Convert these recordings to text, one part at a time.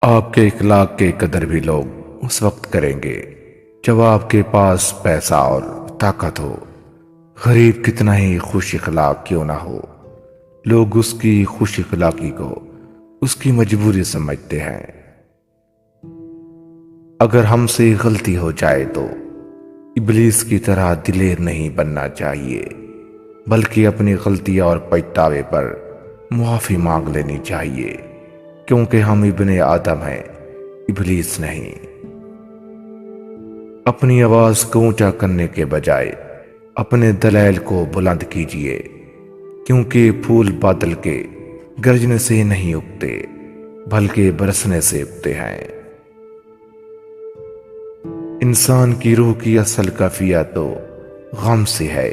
آپ کے اخلاق کی قدر بھی لوگ اس وقت کریں گے جب آپ کے پاس پیسہ اور طاقت ہو۔ غریب کتنا ہی خوش اخلاق کیوں نہ ہو، لوگ اس کی خوش اخلاقی کو اس کی مجبوری سمجھتے ہیں۔ اگر ہم سے غلطی ہو جائے تو ابلیس کی طرح دلیر نہیں بننا چاہیے، بلکہ اپنی غلطی اور پچھتاوے پر معافی مانگ لینی چاہیے، کیونکہ ہم ابن آدم ہیں، ابلیس نہیں۔ اپنی آواز کو اونچا کرنے کے بجائے اپنے دلائل کو بلند کیجیے، کیونکہ پھول بادل کے گرجنے سے نہیں اگتے بلکہ برسنے سے اگتے ہیں۔ انسان کی روح کی اصل کیفیت تو غم سے ہے،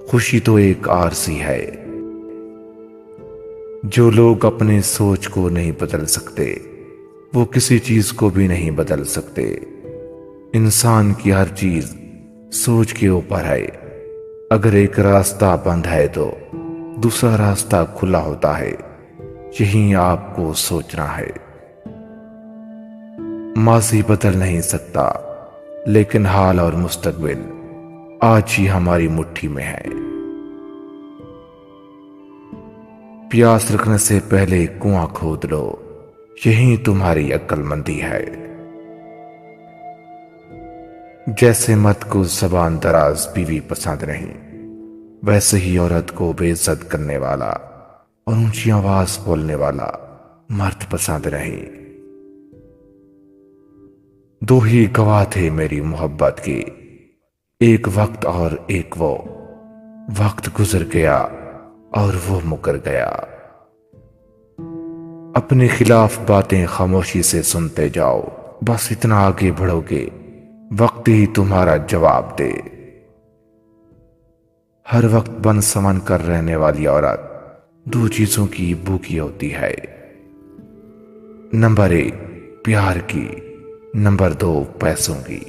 خوشی تو ایک عارضی ہے۔ جو لوگ اپنے سوچ کو نہیں بدل سکتے وہ کسی چیز کو بھی نہیں بدل سکتے۔ انسان کی ہر چیز سوچ کے اوپر ہے۔ اگر ایک راستہ بند ہے تو دوسرا راستہ کھلا ہوتا ہے، یہی آپ کو سوچنا ہے۔ ماضی بدل نہیں سکتا، لیکن حال اور مستقبل آج ہی ہماری مٹھی میں ہے۔ پیاس رکھنے سے پہلے کنواں کھود لو، یہی تمہاری عقل مندی ہے۔ جیسے مرد کو زبان دراز بیوی پسند نہیں، ویسے ہی عورت کو بے عزت کرنے والا اور اونچی آواز بولنے والا مرد پسند نہیں۔ دو ہی گواہ تھے میری محبت کے، ایک وقت اور ایک وہ۔ وقت گزر گیا اور وہ مکر گیا۔ اپنے خلاف باتیں خاموشی سے سنتے جاؤ، بس اتنا آگے بڑھو گے وقت ہی تمہارا جواب دے۔ ہر وقت بن سمن کر رہنے والی عورت دو چیزوں کی بھوکی ہوتی ہے، نمبر 1 پیار کی، نمبر 2 پیسوں کی۔